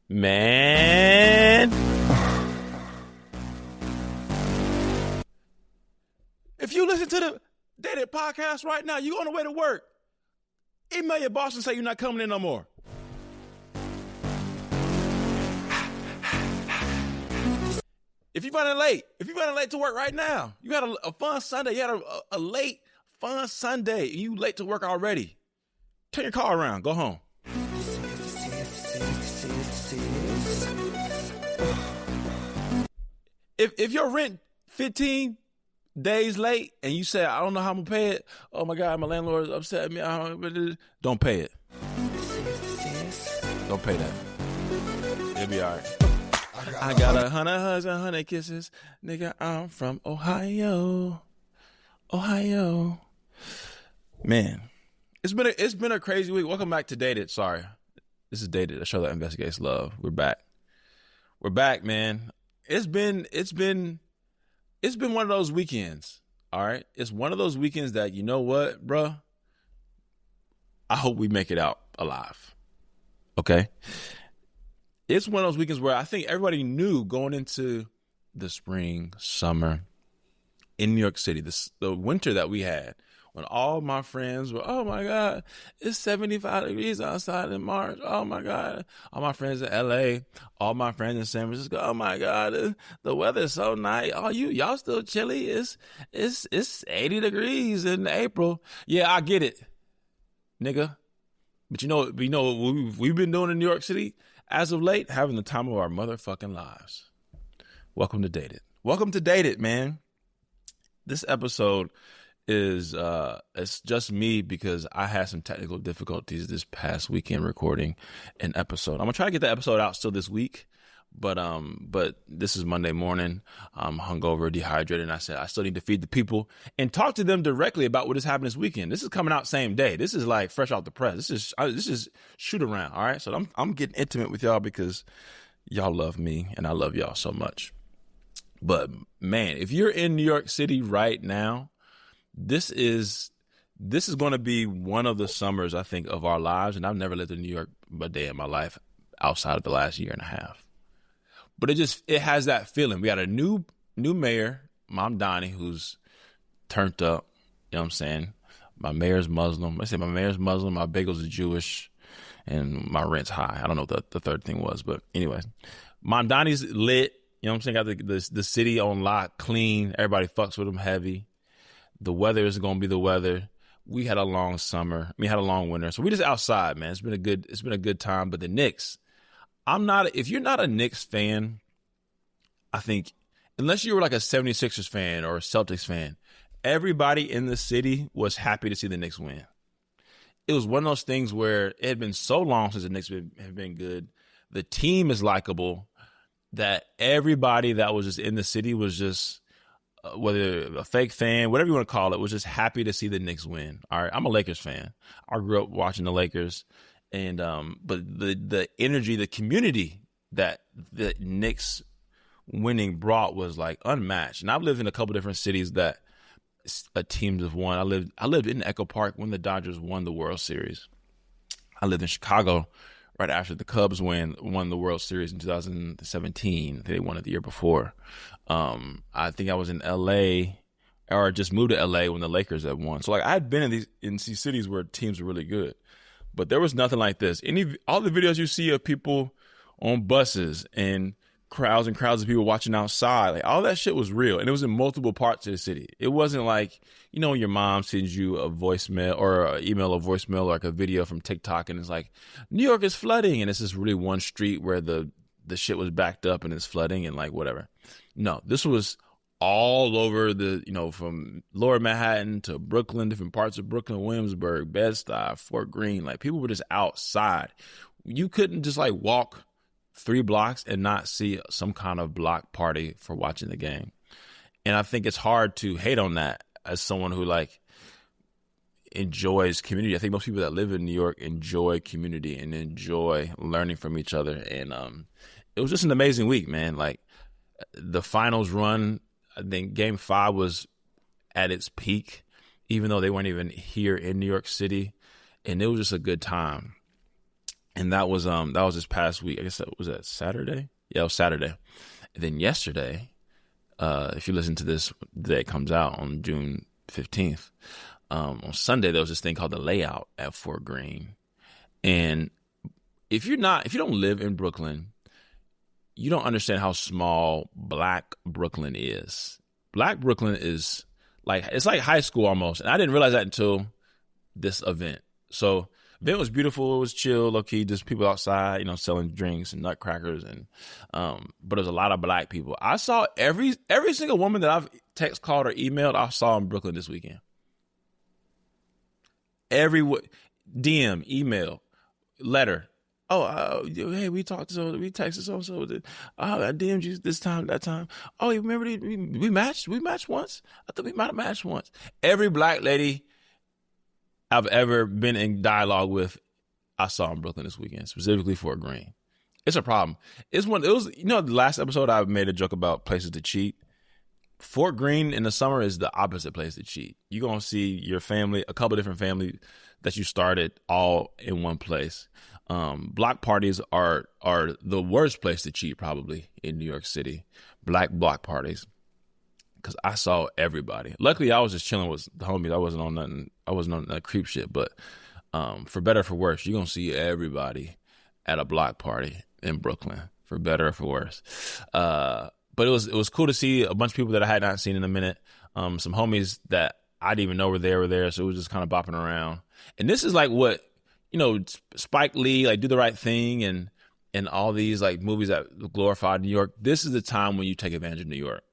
Man. If you listen to the Dated podcast right now, you on the way to work. Email your boss and say you're not coming in no more. If you're running late to work right now, you had a fun Sunday, you had a late, fun Sunday, and you late to work already, turn your car around, go home. If your rent 15 days late and you say, I don't know how I'm going to pay it, oh my God, my landlord is upset at me, don't pay it. Don't pay that. It'll be all right. I got 100 hugs and 100 kisses. Nigga, I'm from Ohio. Man, it's been a crazy week. Welcome back to Dated. Sorry. This is Dated, a show that investigates love. We're back, man. It's been one of those weekends. All right. It's one of those weekends that, you know what, bro? I hope we make it out alive. Okay. It's one of those weekends where I think everybody knew going into the spring, summer in New York City, the winter that we had, when all my friends were, oh my God, it's 75 degrees outside in March. Oh my God. All my friends in LA, all my friends in San Francisco. Oh my God, the weather's so nice. Oh, y'all still chilly. It's 80 degrees in April. Yeah, I get it, nigga. But you know what we've been doing in New York City as of late? Having the time of our motherfucking lives. Welcome to Dated, man. This episode is it's just me because I had some technical difficulties this past weekend recording an episode. I'm gonna try to get the episode out still this week, but this is Monday morning. I'm hungover, dehydrated, and I said I still need to feed the people and talk to them directly about what has happened this weekend. This is coming out same day. This is like fresh off the press. This is shoot around. All right, so I'm getting intimate with y'all because y'all love me and I love y'all so much. But man, if you're in New York City right now, this is going to be one of the summers, I think, of our lives. And I've never lived in New York a day in my life outside of the last year and a half. But it has that feeling. We got a new mayor, Mom Donnie, who's turned up. You know what I'm saying? My mayor's Muslim. I say my mayor's Muslim. My bagels are Jewish, and my rent's high. I don't know what the third thing was, but anyway, Mom Donnie's lit. You know what I'm saying? Got the city on lock, clean. Everybody fucks with him heavy. The weather is going to be the weather. We had a long summer. We had a long winter. So we just outside, man. It's been a good time. But the Knicks, if you're not a Knicks fan, I think, unless you were like a 76ers fan or a Celtics fan, everybody in the city was happy to see the Knicks win. It was one of those things where it had been so long since the Knicks have been good. The team is likable that everybody that was just in the city was just, whether a fake fan, whatever you want to call it, was just happy to see the Knicks win. All right, I'm a Lakers fan. I grew up watching the Lakers, and but the energy, the community that the Knicks winning brought was like unmatched. And I've lived in a couple different cities that teams have won. I lived in Echo Park when the Dodgers won the World Series. I lived in Chicago right after the Cubs won the World Series in 2017. They won it the year before. I think I was in LA or just moved to LA when the Lakers had won. So like I had been in these cities where teams were really good, but there was nothing like this. All the videos you see of people on buses and crowds of people watching outside, like all that shit was real. And it was in multiple parts of the city. It wasn't like, you know, when your mom sends you a voicemail or an email, a voicemail, or like a video from TikTok, and it's like, New York is flooding. And it's just really one street where the shit was backed up and it's flooding and like whatever. No, this was all over from Lower Manhattan to Brooklyn, different parts of Brooklyn, Williamsburg, Bed-Stuy, Fort Greene. Like people were just outside. You couldn't just like walk 3 blocks and not see some kind of block party for watching the game. And I think it's hard to hate on that as someone who like enjoys community. I think most people that live in New York enjoy community and enjoy learning from each other. And it was just an amazing week, man. Like the finals run, I think Game 5 was at its peak, even though they weren't even here in New York City. And it was just a good time. And that was this past week. I guess that Saturday? Yeah, it was Saturday. And then yesterday, if you listen to this the day it comes out on June 15th, on Sunday there was this thing called the Layout at Fort Greene. And if you don't live in Brooklyn, you don't understand how small Black Brooklyn is. Black Brooklyn is it's like high school almost. And I didn't realize that until this event. So the event was beautiful. It was chill, low key, just people outside, selling drinks and nutcrackers. And but there's a lot of Black people. I saw every single woman that I've text, called, or emailed, I saw in Brooklyn this weekend. Every DM, email, letter. Oh, hey, we texted so. I DM'd you this time, that time. Oh, you remember we matched? We matched once? I thought we might have matched once. Every Black lady I've ever been in dialogue with, I saw in Brooklyn this weekend, specifically Fort Greene. It's a problem. It was the last episode I made a joke about places to cheat. Fort Greene in the summer is the opposite place to cheat. You're going to see your family, a couple of different families that you started all in one place. Block parties are the worst place to cheat probably in New York City. Black block parties. Because I saw everybody. Luckily, I was just chilling with the homies. I wasn't on nothing. I wasn't on that creep shit. But for better or for worse, you're going to see everybody at a block party in Brooklyn, for better or for worse. But it was cool to see a bunch of people that I had not seen in a minute. Some homies that I didn't even know were there. So it was just kind of bopping around. And this is like what, Spike Lee, like Do the Right Thing and all these like movies that glorify New York. This is the time when you take advantage of New York.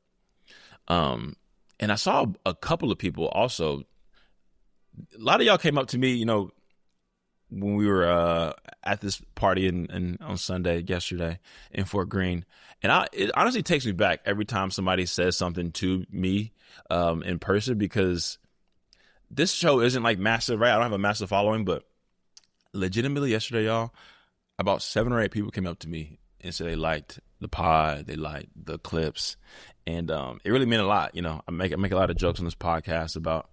And I saw a couple of people also. A lot of y'all came up to me, when we were at this party on Sunday yesterday in Fort Greene. And it honestly takes me back every time somebody says something to me in person, because this show isn't like massive, right? I don't have a massive following, but legitimately yesterday, y'all, about 7 or 8 people came up to me and said they liked the pod, they liked the clips, and it really meant a lot. I make a lot of jokes on this podcast about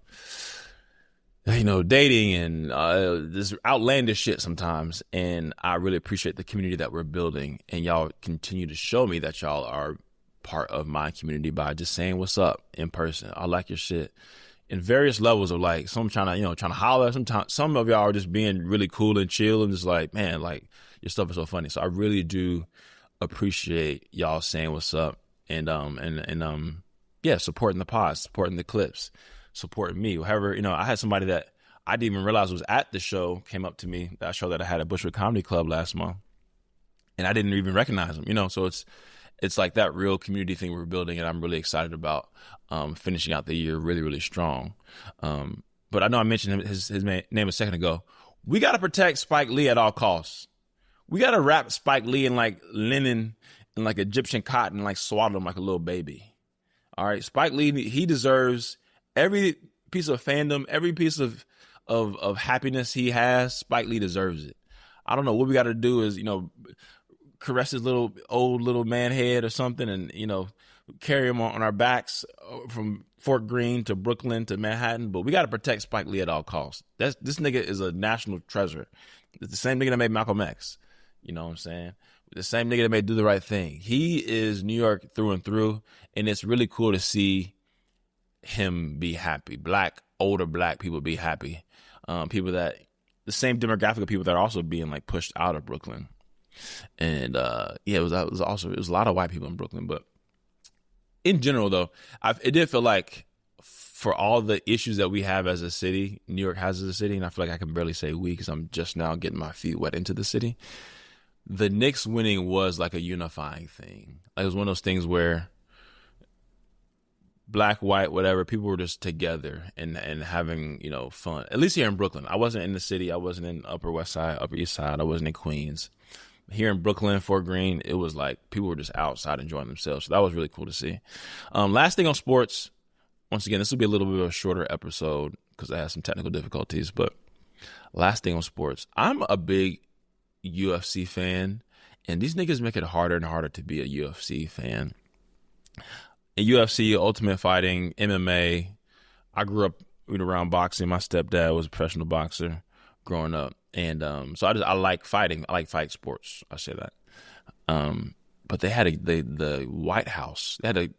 dating and this outlandish shit sometimes, and I really appreciate the community that we're building, and y'all continue to show me that y'all are part of my community by just saying what's up in person. I like your shit. In various levels of like, some trying to holler. Sometimes some of y'all are just being really cool and chill and just like, man, like your stuff is so funny. So I really do appreciate y'all saying what's up and supporting the pod, supporting the clips, supporting me. However, I had somebody that I didn't even realize was at the show came up to me, that show that I had at Bushwick Comedy Club last month, and I didn't even recognize him. So it's like that real community thing we're building, and I'm really excited about finishing out the year really, really strong. But I know I mentioned his name a second ago. We got to protect Spike Lee at all costs. We got to wrap Spike Lee in like linen and like Egyptian cotton and like swaddle him like a little baby. All right, Spike Lee, he deserves every piece of fandom, every piece of happiness he has. Spike Lee deserves it. I don't know what we got to do is, caress his old little man head or something, and carry him on our backs from Fort Greene to Brooklyn to Manhattan. But we got to protect Spike Lee at all costs. This nigga is a national treasure. It's the same nigga that made Malcolm X. You know what I'm saying? The same nigga that made Do the Right Thing. He is New York through and through, and it's really cool to see him be happy. Older black people be happy. People that the same demographic of people that are also being like pushed out of Brooklyn. And it was a lot of white people in Brooklyn, but in general though, it did feel like for all the issues that we have as a city, New York has as a city, and I feel like I can barely say we because I'm just now getting my feet wet into the city. The Knicks winning was like a unifying thing. Like it was one of those things where black, white, whatever, people were just together and having, fun. At least here in Brooklyn. I wasn't in the city. I wasn't in Upper West Side, Upper East Side. I wasn't in Queens. Here in Brooklyn, Fort Greene, it was like people were just outside enjoying themselves. So that was really cool to see. Last thing on sports. Once again, this will be a little bit of a shorter episode because I had some technical difficulties. But last thing on sports. I'm a big UFC fan, and these niggas make it harder and harder to be a UFC fan. In UFC, Ultimate Fighting, MMA, I grew up around boxing. My stepdad was a professional boxer. growing up. And so I like fighting. I like fight sports. I say that. But they had the White House. They had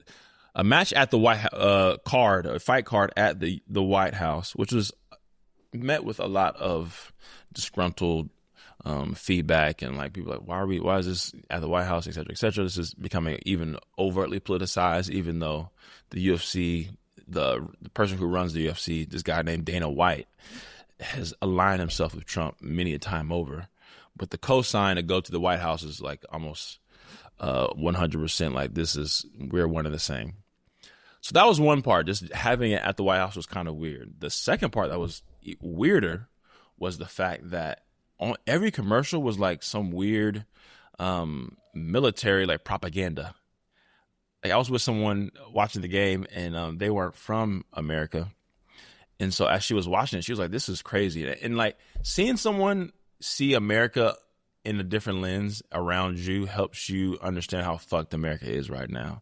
a match at the a fight card at the White House, which was met with a lot of disgruntled feedback, and like people like, why is this at the White House, et cetera, et cetera. This is becoming even overtly politicized, even though the UFC, the person who runs the UFC, this guy named Dana White, has aligned himself with Trump many a time over. But the cosign to go to the White House is like almost 100% like we're one and the same. So that was one part. Just having it at the White House was kind of weird. The second part that was weirder was the fact that on every commercial was like some weird military like propaganda. Like I was with someone watching the game, and they weren't from America. And so as she was watching it, she was like, this is crazy. And like seeing someone see America in a different lens around you helps you understand how fucked America is right now.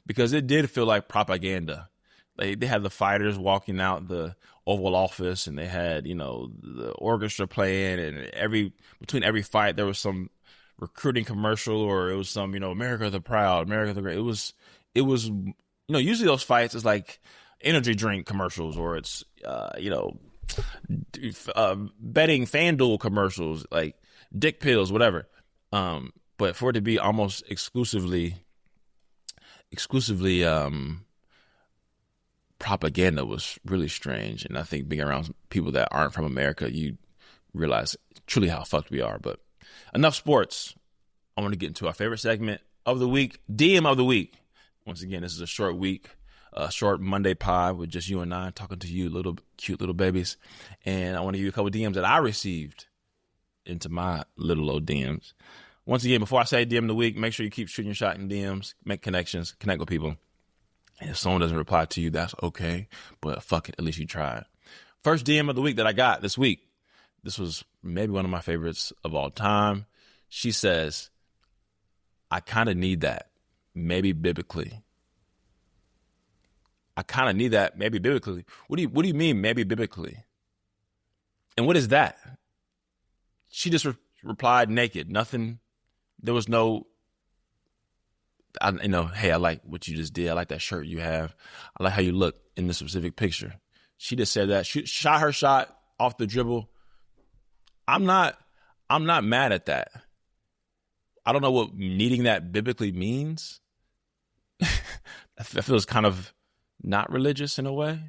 Because it did feel like propaganda. They had the fighters walking out the Oval Office, and they had, the orchestra playing, and between every fight there was some recruiting commercial, or it was some, America the Proud, America the Great. It was, usually those fights is like energy drink commercials, or it's, betting FanDuel commercials, like dick pills, whatever. But for it to be almost exclusively propaganda was really strange. And I think being around people that aren't from America, you realize truly how fucked we are. But enough sports. I want to get into our favorite segment of the week, DM of the week. Once again, this is a short week, a short Monday pod with just you and I talking to you, little cute little babies. And I want to give you a couple of DMs that I received into my little old DMs. Once again, before I say DM of the week, make sure you keep shooting your shot in DMs, make connections, connect with people. And if someone doesn't reply to you, that's okay. But fuck it, at least you tried. First DM of the week that I got this week. This was maybe one of my favorites of all time. She says, I kind of need that, maybe biblically. I kind of need that, maybe biblically. What do you mean, maybe biblically? And what is that? She just replied naked. Nothing. There was no, hey, I like what you just did. I like that shirt you have. I like how you look in this specific picture. She just said that. She shot her shot off the dribble. I'm not mad at that. I don't know what needing that biblically means. That feels kind of not religious in a way.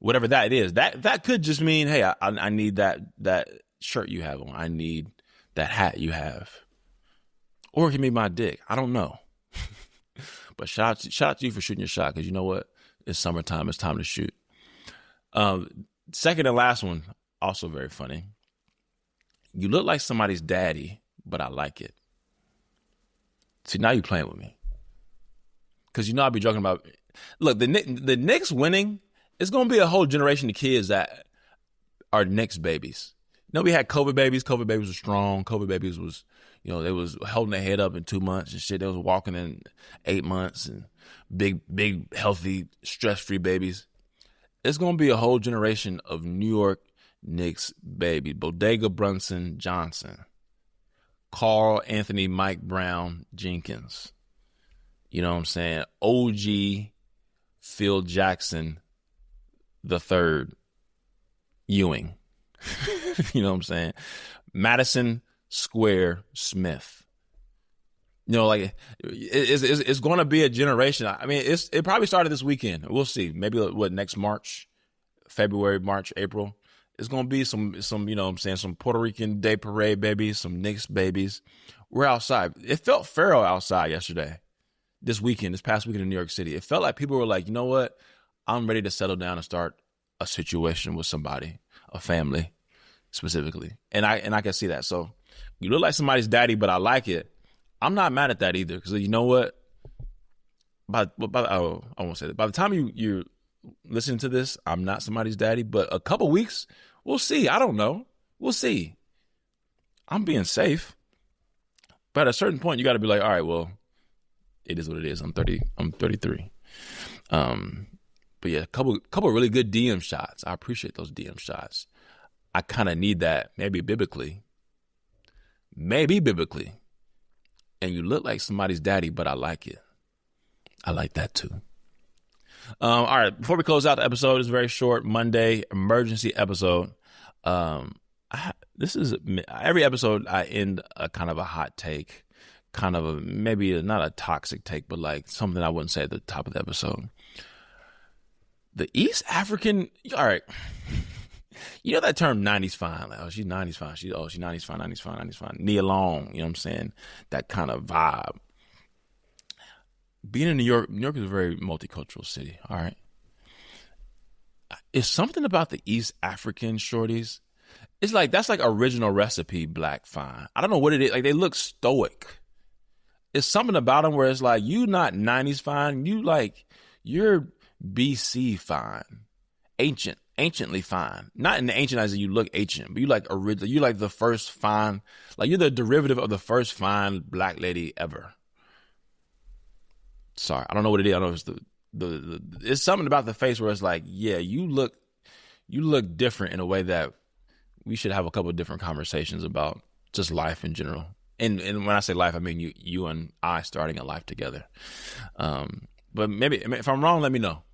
Whatever that is, that could just mean, hey, I need that shirt you have on. I need that hat you have. Or it can be my dick. I don't know. But shout out to you for shooting your shot, because you know what? It's summertime. It's time to shoot. Second and last one, also very funny. You look like somebody's daddy, but I like it. See, now you're playing with me. Because I'll be joking about, look, the Knicks winning, it's going to be a whole generation of kids that are Knicks babies. We had COVID babies. COVID babies were strong. COVID babies was, they was holding their head up in 2 months and shit. They was walking in 8 months, and big, healthy, stress-free babies. It's going to be a whole generation of New York Knicks baby. Bodega Brunson Johnson. Carl Anthony Mike Brown Jenkins. You know what I'm saying? OG Phil Jackson the third Ewing. You know what I'm saying? Madison Square Smith. Like it's going to be a generation. I mean, it probably started this weekend. We'll see. Maybe next March, February, March, April. It's going to be some, some Puerto Rican Day Parade babies, some Knicks babies. We're outside. It felt feral outside yesterday, this past weekend in New York City. It felt like people were like, you know what? I'm ready to settle down and start a situation with somebody, a family specifically. And I can see that. So you look like somebody's daddy, but I like it. I'm not mad at that either, because you know what? I won't say that. By the time you're listening to this, I'm not somebody's daddy, but a couple weeks, we'll see. I don't know. We'll see. I'm being safe. But at a certain point, you got to be like, all right, well, it is what it is. I'm 33. But yeah, a couple really good DM shots. I appreciate those DM shots. I kind of need that, maybe biblically. And you look like somebody's daddy, but I like it. I like that too. All right, before we close out the episode, it's a very short Monday emergency episode. This is every episode I end a kind of a hot take, kind of a, maybe not a toxic take, but like something I wouldn't say at the top of the episode. The East African, all right. You know that term 90s fine, like, oh, she's 90s fine. She's 90s fine, 90s fine, 90s fine. Nia Long, you know what I'm saying? That kind of vibe. Being in New York is a very multicultural city, all right? It's something about the East African shorties. It's like, that's like original recipe black fine. I don't know what it is. Like, they look stoic. It's something about them where it's like, you not 90s fine. You're BC fine. Anciently fine. Not in the ancient as in you look ancient, but you like original. You like the first fine. Like, you're the derivative of the first fine black lady ever. Sorry, I don't know what it is. I don't know if it's the it's something about the face where it's like, yeah, you look different in a way that we should have a couple of different conversations about just life in general. And when I say life, I mean you and I starting a life together. But maybe if I'm wrong, let me know.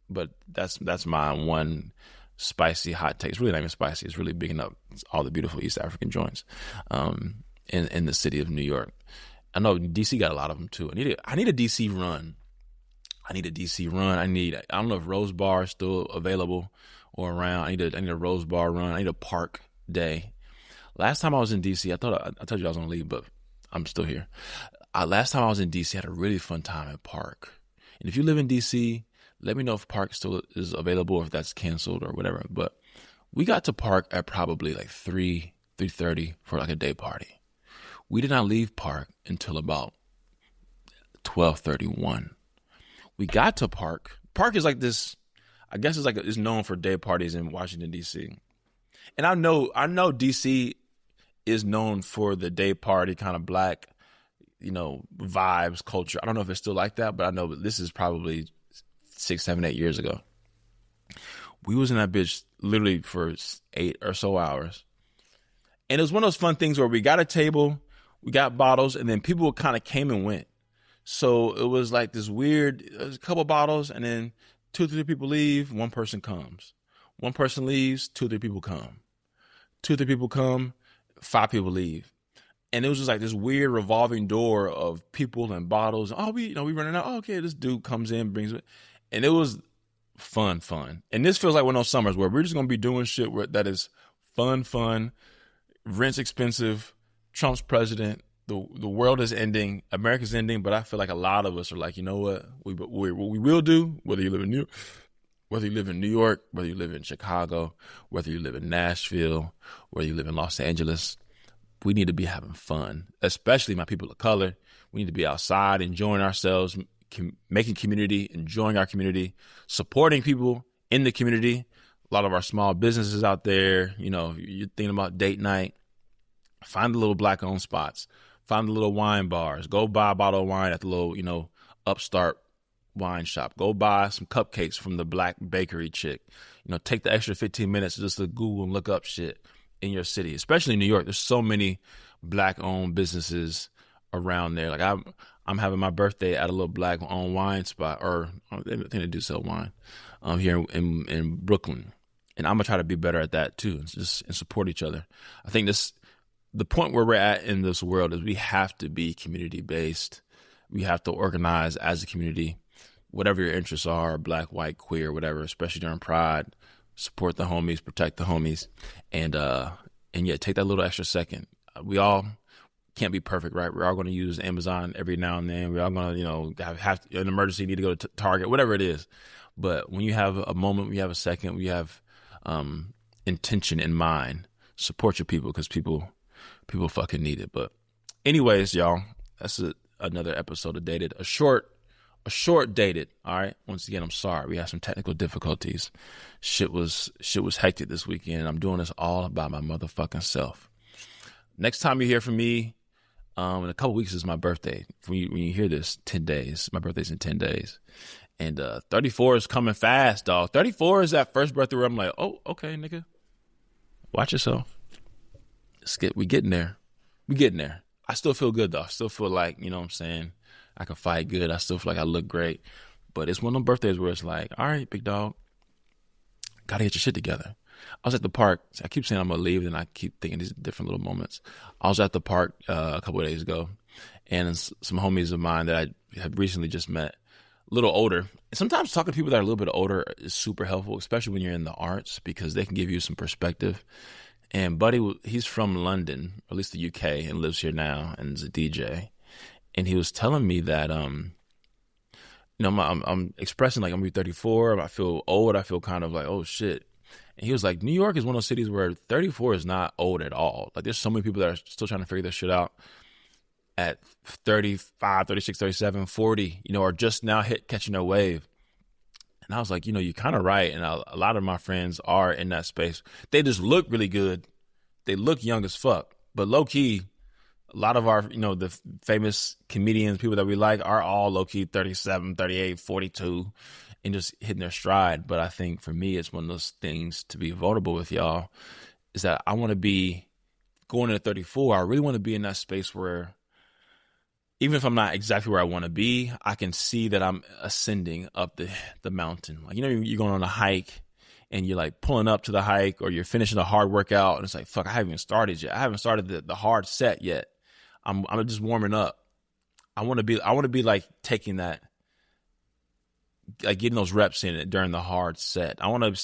But that's my one spicy hot take. It's really not even spicy. It's really bigging up all the beautiful East African joints in the city of New York. I know DC got a lot of them too. I need a DC run. I don't know if Rose Bar is still available or around. I need a Rose Bar run. I need a park day. Last time I was in DC, I told you I was on leave, but I'm still here. Last time I was in DC, I had a really fun time at Park. And if you live in DC, let me know if Park still is available or if that's canceled or whatever. But we got to Park at probably like 3:30 for like a day party. We did not leave Park until about 12:31. We got to Park. Park is like this, I guess it's known for day parties in Washington, D.C. And I know D.C. is known for the day party kind of black, vibes, culture. I don't know if it's still like that, but I know this is probably 6, 7, 8 years ago. We was in that bitch literally for 8 or so hours. And it was one of those fun things where we got a table, we got bottles, and then people kind of came and went. So it was like this weird, a couple bottles, and then 2 or 3 people leave, 1 person comes. 1 person leaves, 2 or 3 people come. 2 or 3 people come, 5 people leave. And it was just like this weird revolving door of people and bottles. Oh, we running out. Oh, okay, this dude comes in, brings it. And it was fun. And this feels like one of those summers where we're just going to be doing shit that is fun, rent's expensive, Trump's president, the world is ending, America's ending, but I feel like a lot of us are like, you know what we will do, whether you live in New York, whether you live in Chicago, whether you live in Nashville, whether you live in Los Angeles, we need to be having fun, especially my people of color. We need to be outside, enjoying ourselves, making community, enjoying our community, supporting people in the community. A lot of our small businesses out there, you're thinking about date night, find the little black-owned spots, find the little wine bars, go buy a bottle of wine at the little, upstart wine shop. Go buy some cupcakes from the black bakery chick. Take the extra 15 minutes just to Google and look up shit in your city, especially in New York. There's so many black-owned businesses around there. Like I'm having my birthday at a little black-owned wine spot, or I think they do sell wine here in Brooklyn. And I'm gonna try to be better at that too, and support each other. I think the point where we're at in this world is we have to be community-based. We have to organize as a community, whatever your interests are, black, white, queer, whatever, especially during Pride. Support the homies, protect the homies, and take that little extra second. We all can't be perfect, right? We're all going to use Amazon every now and then. We're all going to, have an emergency, need to go to Target, whatever it is. But when you have a moment, when you have a second, we have intention in mind. Support your people, because people fucking need it. But anyways, y'all, that's another episode of Dated. A short Dated. All right. Once again, I'm sorry. We had some technical difficulties. Shit was hectic this weekend. I'm doing this all by my motherfucking self. Next time you hear from me, in a couple weeks is my birthday. When you hear this, 10 days. My birthday's in 10 days. And 34 is coming fast, dog. 34 is that first birthday where I'm like, oh, okay, nigga. Watch yourself. We getting there. We getting there. I still feel good though. I still feel like, you know what I'm saying, I can fight good. I still feel like I look great. But it's one of them birthdays where it's like, all right, big dog, gotta get your shit together. I was at the park. I keep saying I'm gonna leave, and I keep thinking these different little moments. I was at the park a couple of days ago, and some homies of mine that I have recently just met, a little older. Sometimes talking to people that are a little bit older is super helpful, especially when you're in the arts, because they can give you some perspective. And Buddy, he's from London, or at least the UK, and lives here now, and is a DJ. And he was telling me that, I'm expressing like I'm gonna be 34. I feel old. I feel kind of like, oh shit. And he was like, New York is one of those cities where 34 is not old at all. Like, there's so many people that are still trying to figure this shit out at 35, 36, 37, 40, are just now catching their wave. And I was like, you're kind of right. And a lot of my friends are in that space. They just look really good. They look young as fuck. But low key, a lot of our, the famous comedians, people that we like, are all low key 37, 38, 42, and just hitting their stride. But I think for me, it's one of those things to be vulnerable with y'all, is that I want to be going into 34. I really want to be in that space where, even if I'm not exactly where I want to be, I can see that I'm ascending up the mountain. Like, you're going on a hike and you're like pulling up to the hike, or you're finishing a hard workout and it's like, fuck, I haven't even started yet. I haven't started the hard set yet. I'm just warming up. I want to be like taking that, like getting those reps in it during the hard set. I want to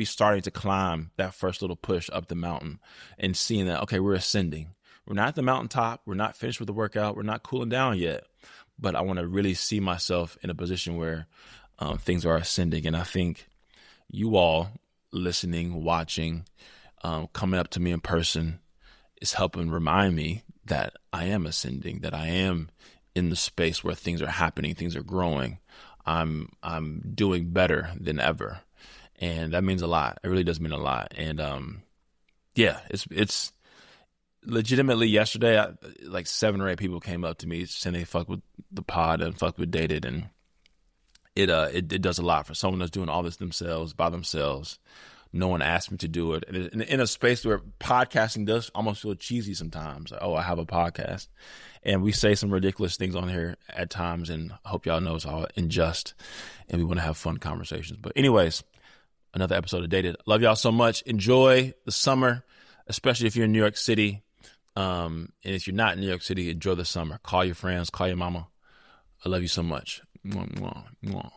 starting to climb that first little push up the mountain and seeing that, okay, we're ascending. We're not at the mountaintop. We're not finished with the workout. We're not cooling down yet. But I want to really see myself in a position where things are ascending. And I think you all listening, watching, coming up to me in person is helping remind me that I am ascending, that I am in the space where things are happening, things are growing. I'm doing better than ever. And that means a lot. It really does mean a lot. And it's legitimately yesterday, like 7 or 8 people came up to me saying they fuck with the pod and fuck with Dated, and it does a lot for someone that's doing all this by themselves. No one asked me to do it, and in a space where podcasting does almost feel cheesy sometimes. Like, oh, I have a podcast, and we say some ridiculous things on here at times, and I hope y'all know it's all in jest, and we want to have fun conversations. But anyways, another episode of Dated. Love y'all so much. Enjoy the summer, especially if you're in New York City. And if you're not in New York City, enjoy the summer. Call your friends, call your mama. I love you so much. Mwah, mwah, mwah.